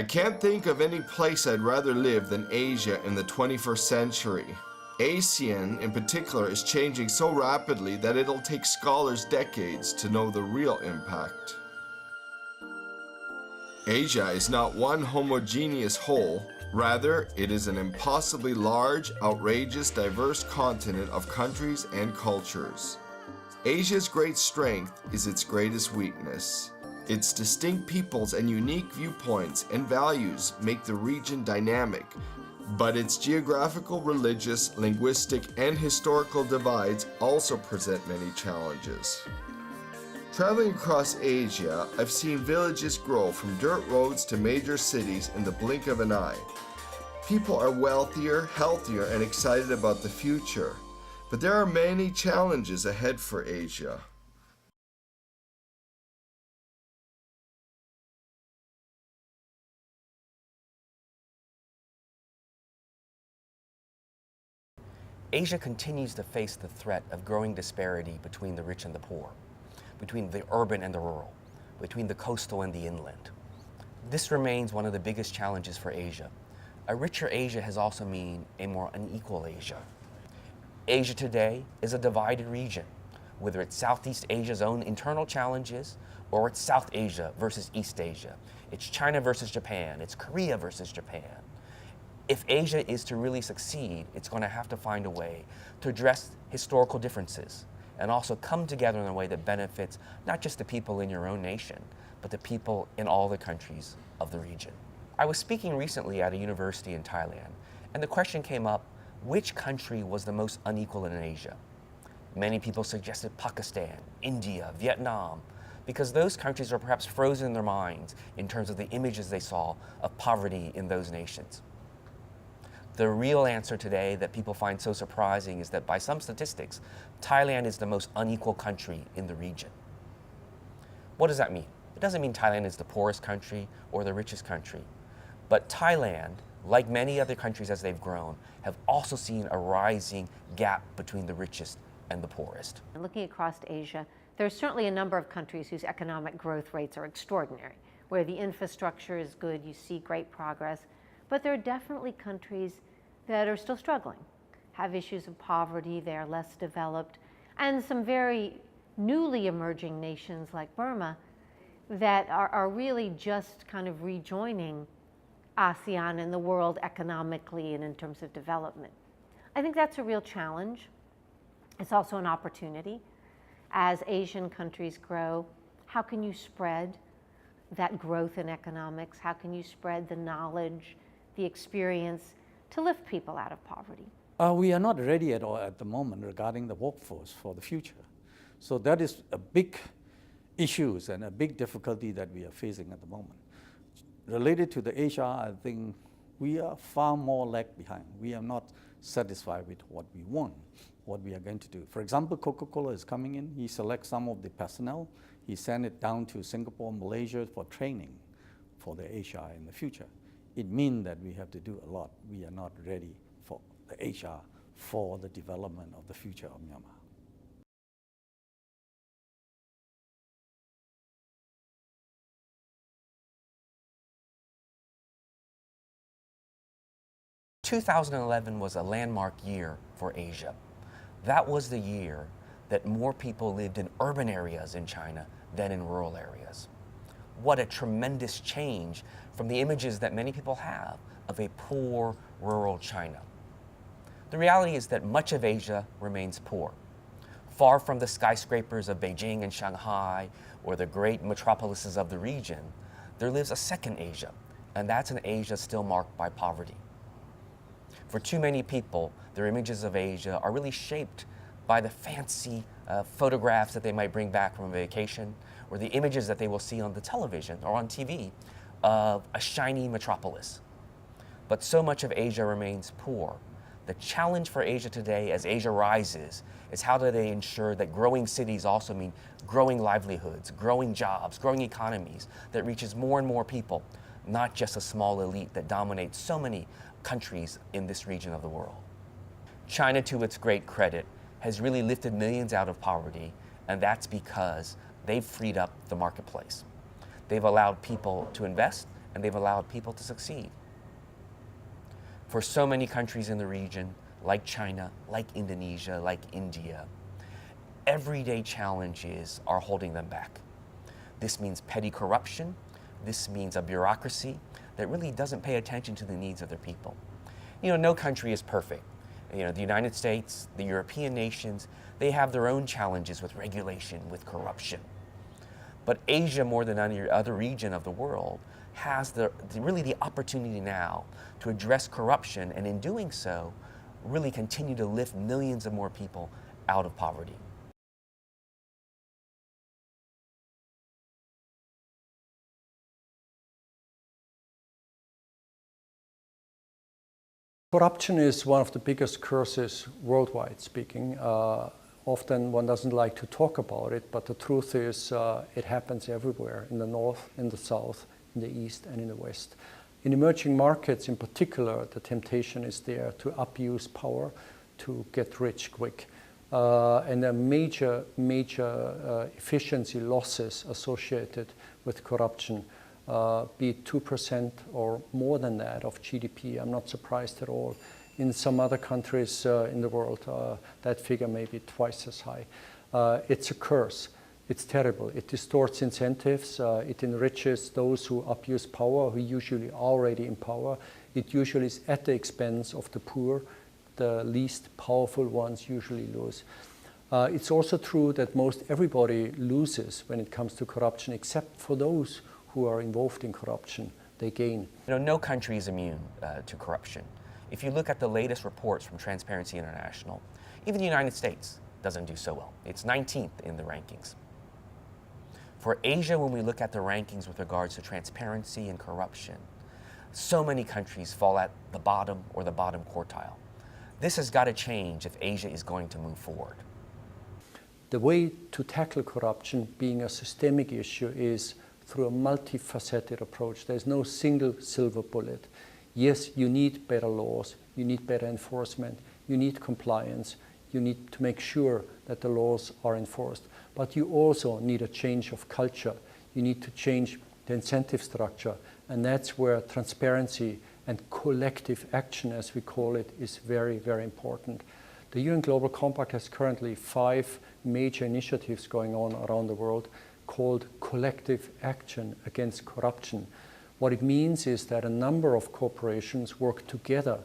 can't think of any place I'd rather live than Asia in the 21st century. ASEAN in particular is changing so rapidly that it'll take scholars decades to know the real impact. Asia is not one homogeneous whole, rather it is an impossibly large, outrageous, diverse continent of countries and cultures. Asia's great strength is its greatest weakness. Its distinct peoples and unique viewpoints and values make the region dynamic, but its geographical, religious, linguistic, and historical divides also present many challenges. Traveling across Asia, I've seen villages grow from dirt roads to major cities in the blink of an eye. People are wealthier, healthier, and excited about the future, but there are many challenges ahead for Asia. Asia continues to face the threat of growing disparity between the rich and the poor, between the urban and the rural, between the coastal and the inland. This remains one of the biggest challenges for Asia. A richer Asia has also meant a more unequal Asia. Asia today is a divided region, whether it's Southeast Asia's own internal challenges or it's South Asia versus East Asia. It's China versus Japan, it's Korea versus Japan. If Asia is to really succeed, it's going to have to find a way to address historical differences and also come together in a way that benefits not just the people in your own nation, but the people in all the countries of the region. I was speaking recently at a university in Thailand, and the question came up, which country was the most unequal in Asia? Many people suggested Pakistan, India, Vietnam, because those countries are perhaps frozen in their minds in terms of the images they saw of poverty in those nations. The real answer today that people find so surprising is that by some statistics, Thailand is the most unequal country in the region. What does that mean? It doesn't mean Thailand is the poorest country or the richest country, but Thailand, like many other countries as they've grown, have also seen a rising gap between the richest and the poorest. Looking across Asia, there are certainly a number of countries whose economic growth rates are extraordinary, where the infrastructure is good, you see great progress, but there are definitely countries that are still struggling, have issues of poverty, they are less developed, and some very newly emerging nations like Burma that are really just kind of rejoining ASEAN and the world economically and in terms of development. I think that's a real challenge. It's also an opportunity. As Asian countries grow, how can you spread that growth in economics? How can you spread the knowledge, the experience to lift people out of poverty? We are not ready at all at the moment regarding the workforce for the future. So that is a big issue and a big difficulty that we are facing at the moment. Related to the Asia, I think we are far more lag behind. We are not satisfied with what we want, what we are going to do. For example, Coca-Cola is coming in. He selects some of the personnel. He sends it down to Singapore, Malaysia for training for the Asia in the future. It means that we have to do a lot. We are not ready for the Asia for the development of the future of Myanmar. – 2011 was a landmark year for Asia. That was the year that more people lived in urban areas in China than in rural areas. What a tremendous change from the images that many people have of a poor, rural China. The reality is that much of Asia remains poor. Far from the skyscrapers of Beijing and Shanghai or the great metropolises of the region, there lives a second Asia, and that's an Asia still marked by poverty. For too many people, their images of Asia are really shaped by the fancy photographs that they might bring back from a vacation, or the images that they will see on the television or on TV of a shiny metropolis. But so much of Asia remains poor. The challenge for Asia today as Asia rises is how do they ensure that growing cities also mean growing livelihoods, growing jobs, growing economies that reaches more and more people, not just a small elite that dominates so many countries in this region of the world. China, to its great credit, has really lifted millions out of poverty, and that's because they've freed up the marketplace. They've allowed people to invest and they've allowed people to succeed. For so many countries in the region, like China, like Indonesia, like India, everyday challenges are holding them back. This means petty corruption. This means a bureaucracy that really doesn't pay attention to the needs of their people. You know, no country is perfect. You know, the United States, the European nations, they have their own challenges with regulation, with corruption. But Asia, more than any other region of the world, has really the opportunity now to address corruption, and in doing so, really continue to lift millions of more people out of poverty. Corruption is one of the biggest curses worldwide speaking. Often one doesn't like to talk about it, but the truth is it happens everywhere, in the north, in the south, in the east and in the west. In emerging markets in particular, the temptation is there to abuse power, to get rich quick. And there are major efficiency losses associated with corruption. Be it 2% or more than that of GDP. I'm not surprised at all. In some other countries in the world, that figure may be twice as high. It's a curse. It's terrible. It distorts incentives. It enriches those who abuse power, who usually are already in power. It usually is at the expense of the poor. The least powerful ones usually lose. It's also true that most everybody loses when it comes to corruption, except for those who are involved in corruption. They gain. You know, no country is immune to corruption. If you look at the latest reports from Transparency International, even the United States doesn't do so well. It's 19th in the rankings. For Asia, when we look at the rankings with regards to transparency and corruption, so many countries fall at the bottom or the bottom quartile. This has got to change if Asia is going to move forward. The way to tackle corruption, being a systemic issue, is through a multifaceted approach. There's no single silver bullet. Yes, you need better laws, you need better enforcement, you need compliance, you need to make sure that the laws are enforced. But you also need a change of culture. You need to change the incentive structure, and that's where transparency and collective action, as we call it, is very, very important. The UN Global Compact has currently 5 major initiatives going on around the world called collective action against corruption. What it means is that a number of corporations work together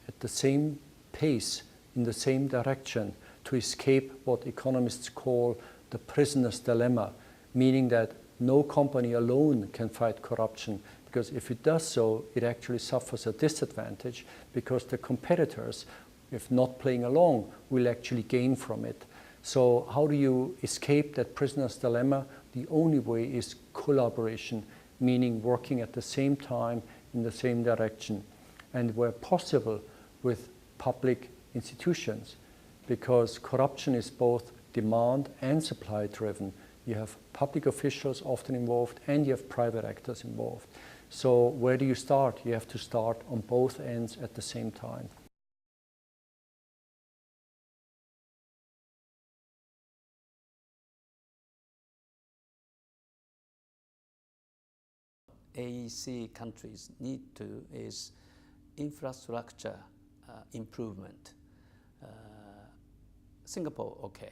at the same pace, in the same direction, to escape what economists call the prisoner's dilemma, meaning that no company alone can fight corruption, because if it does so, it actually suffers a disadvantage, because the competitors, if not playing along, will actually gain from it. So how do you escape that prisoner's dilemma? The only way is collaboration, meaning working at the same time in the same direction, and where possible with public institutions, because corruption is both demand and supply driven. You have public officials often involved and you have private actors involved. So where do you start? You have to start on both ends at the same time. AEC countries need to is infrastructure improvement. Singapore, okay,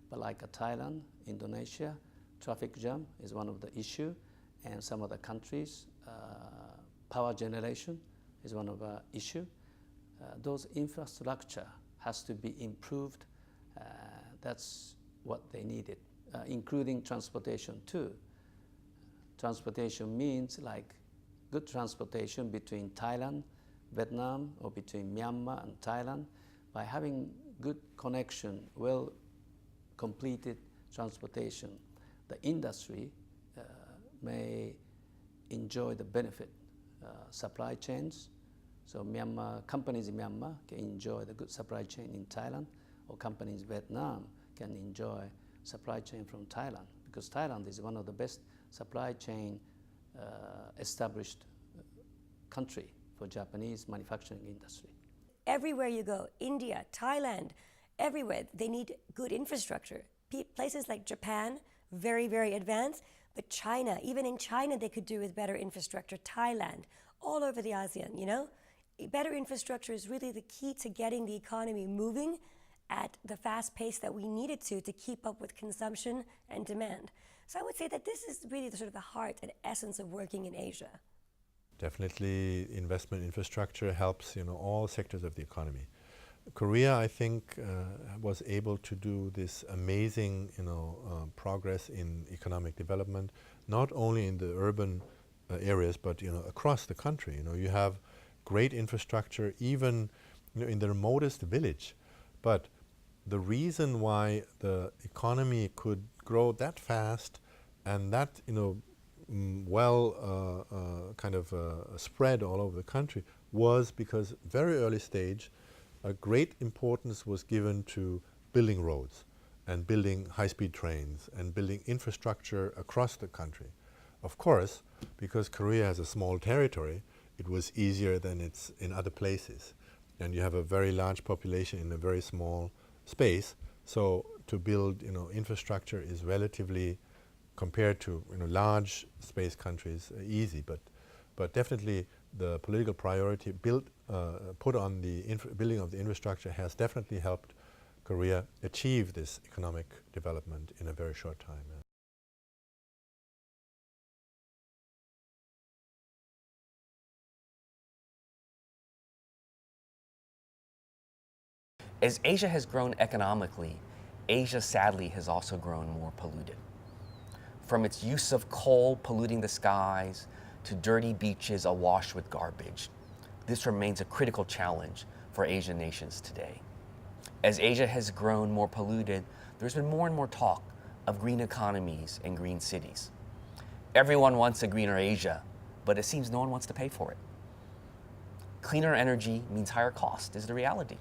but like Thailand, Indonesia, traffic jam is one of the issue, and some other countries, power generation is one of the issue. Those infrastructure has to be improved. That's what they needed, including transportation too. Transportation means like good transportation between Thailand, Vietnam, or between Myanmar and Thailand. By having good connection, well completed transportation, the industry may enjoy the benefit. Supply chains, so Myanmar, companies in Myanmar can enjoy the good supply chain in Thailand, or companies in Vietnam can enjoy supply chain from Thailand, because Thailand is one of the best supply chain established country for Japanese manufacturing industry. Everywhere you go, India, Thailand, everywhere, they need good infrastructure. Places like Japan, very, very advanced, But China, even in China, they could do with better infrastructure. Thailand, all over the ASEAN, you know? Better infrastructure is really the key to getting the economy moving at the fast pace that we need it to keep up with consumption and demand. So I would say that this is really the sort of the heart and essence of working in Asia. Definitely investment in infrastructure helps, all sectors of the economy. Korea, I think, was able to do this amazing, progress in economic development, not only in the urban areas, but, across the country. You have great infrastructure, even, in the remotest village. But the reason why the economy could grow that fast and that, spread all over the country was because very early stage, a great importance was given to building roads and building high-speed trains and building infrastructure across the country. Of course, because Korea has a small territory, it was easier than it's in other places. And you have a very large population in a very small space. So to build, infrastructure is relatively, compared to, large space countries, easy. But definitely the political priority put on the building of the infrastructure has definitely helped Korea achieve this economic development in a very short time. As Asia has grown economically, Asia sadly has also grown more polluted. From its use of coal polluting the skies to dirty beaches awash with garbage, this remains a critical challenge for Asian nations today. As Asia has grown more polluted, there's been more and more talk of green economies and green cities. Everyone wants a greener Asia, but it seems no one wants to pay for it. Cleaner energy means higher cost, is the reality.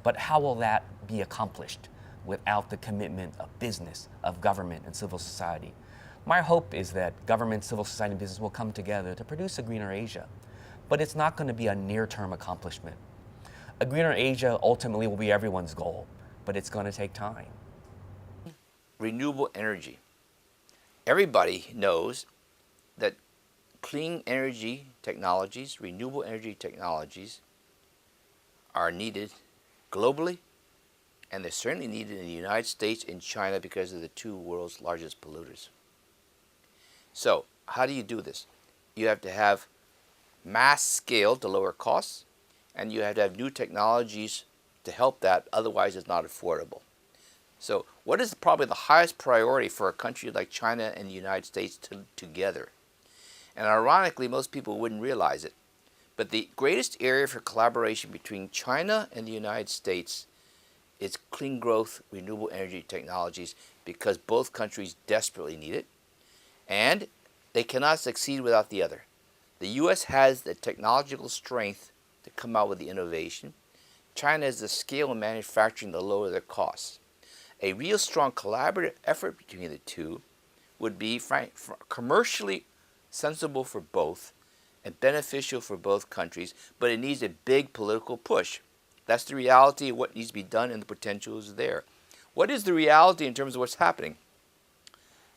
But how will that be accomplished without the commitment of business, of government, and civil society? My hope is that government, civil society, and business will come together to produce a greener Asia. But it's not going to be a near-term accomplishment. A greener Asia ultimately will be everyone's goal, but it's going to take time. Renewable energy. Everybody knows that clean energy technologies, renewable energy technologies, are needed globally, and they're certainly needed in the United States and China because they're the two world's largest polluters. So, how do you do this? You have to have mass scale to lower costs, and you have to have new technologies to help that, otherwise it's not affordable. So, what is probably the highest priority for a country like China and the United States together? And ironically, most people wouldn't realize it, but the greatest area for collaboration between China and the United States is clean growth, renewable energy technologies, because both countries desperately need it, and they cannot succeed without the other. The U.S. has the technological strength to come out with the innovation. China has the scale in manufacturing to lower their costs. A real strong collaborative effort between the two would be commercially sensible for both and beneficial for both countries, but it needs a big political push. That's the reality of what needs to be done, and the potential is there. What is the reality in terms of what's happening?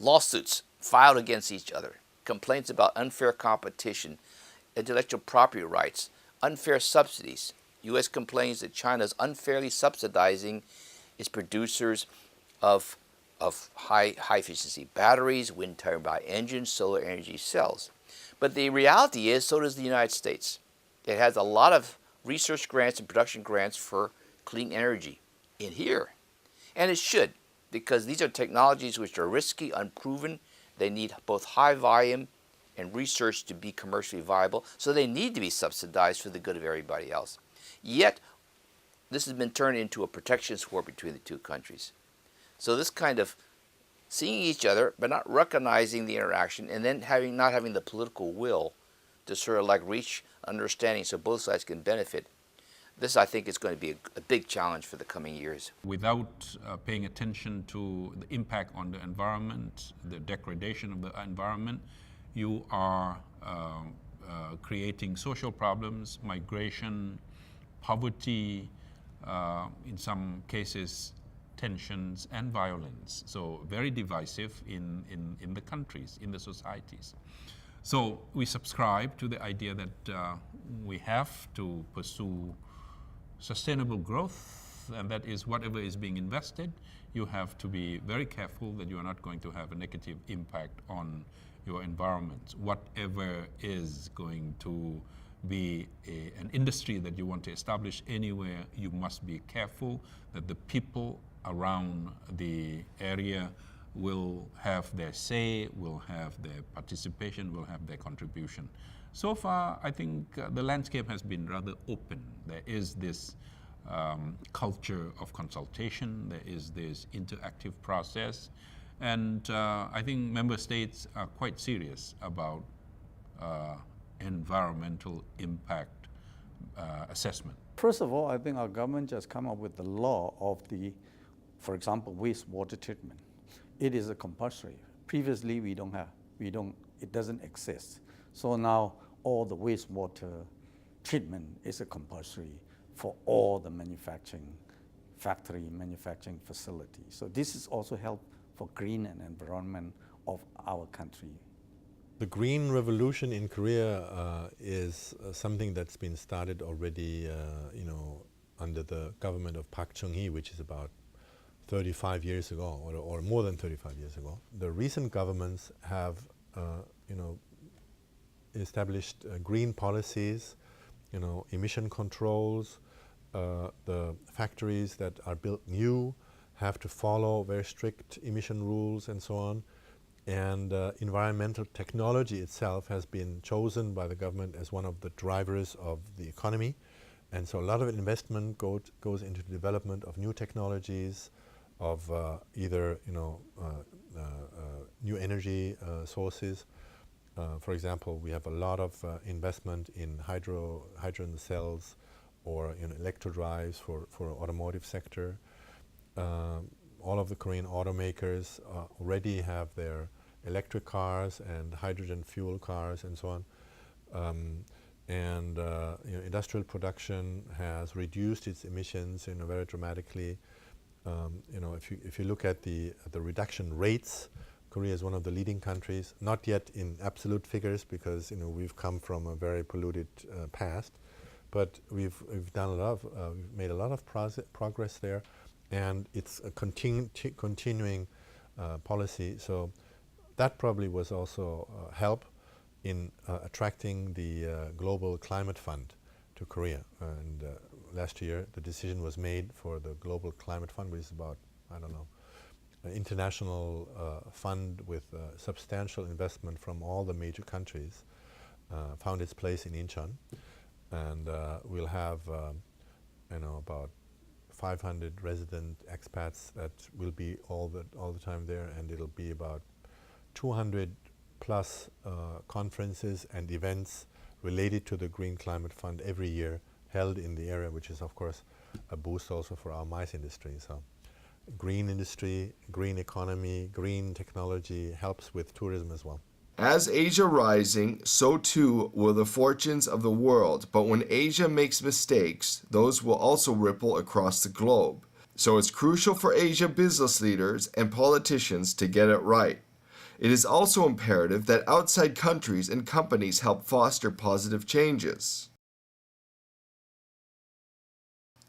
Lawsuits filed against each other, complaints about unfair competition, intellectual property rights, unfair subsidies. U.S. complains that China is unfairly subsidizing its producers of high efficiency batteries, wind turbine engines, solar energy cells. But the reality is, so does the United States. It has a lot of research grants and production grants for clean energy in here. And it should, because these are technologies which are risky, unproven. They need both high volume and research to be commercially viable, so they need to be subsidized for the good of everybody else. Yet, this has been turned into a protectionist war between the two countries. So this kind of seeing each other but not recognizing the interaction, and then not having the political will to sort of like reach understanding so both sides can benefit, this I think is going to be a big challenge for the coming years. Without paying attention to the impact on the environment, the degradation of the environment, you are creating social problems, migration, poverty, in some cases tensions and violence. So very divisive in the countries, in the societies. So we subscribe to the idea that we have to pursue sustainable growth, and that is whatever is being invested, you have to be very careful that you are not going to have a negative impact on your environment. Whatever is going to be an industry that you want to establish anywhere, you must be careful that the people around the area will have their say, will have their participation, will have their contribution. So far, I think the landscape has been rather open. There is this culture of consultation, there is this interactive process, and I think member states are quite serious about environmental impact assessment. First of all, I think our government just come up with the law of the, for example, wastewater treatment. It is a compulsory. Previously, it doesn't exist. So now all the wastewater treatment is a compulsory for all the manufacturing facilities. So this is also help for green and environment of our country. The green revolution in Korea is something that's been started already, under the government of Park Chung-hee, which is about 35 years ago, or more than 35 years ago. The recent governments have, established green policies, emission controls. The factories that are built new have to follow very strict emission rules and so on. And environmental technology itself has been chosen by the government as one of the drivers of the economy. And so a lot of investment goes into the development of new technologies, of either new energy sources. For example, we have a lot of investment in hydrogen cells or electro drives for automotive sector. All of the Korean automakers already have their electric cars and hydrogen fuel cars and so on. Industrial production has reduced its emissions very dramatically. If you look at the reduction rates, Korea is one of the leading countries, not yet in absolute figures because we've come from a very polluted past, but we've made a lot of progress there, and it's a continuing policy. So that probably was also help in attracting the Global Climate Fund to Korea. And last year, the decision was made for the Global Climate Fund, which is about, an international fund with substantial investment from all the major countries, found its place in Incheon. And we'll have, about 500 resident expats that will be all the time there, and it'll be about 200 plus conferences and events related to the Green Climate Fund every year held in the area, which is of course a boost also for our mice industry. So green industry, green economy, green technology helps with tourism as well. As Asia rising, so too will the fortunes of the world. But when Asia makes mistakes, those will also ripple across the globe. So it's crucial for Asia business leaders and politicians to get it right. It is also imperative that outside countries and companies help foster positive changes.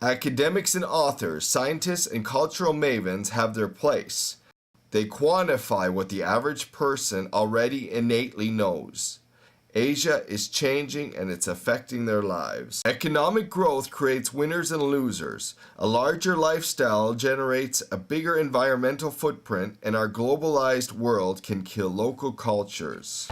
Academics and authors, scientists and cultural mavens have their place. They quantify what the average person already innately knows. Asia is changing and it's affecting their lives. Economic growth creates winners and losers. A larger lifestyle generates a bigger environmental footprint, and our globalized world can kill local cultures.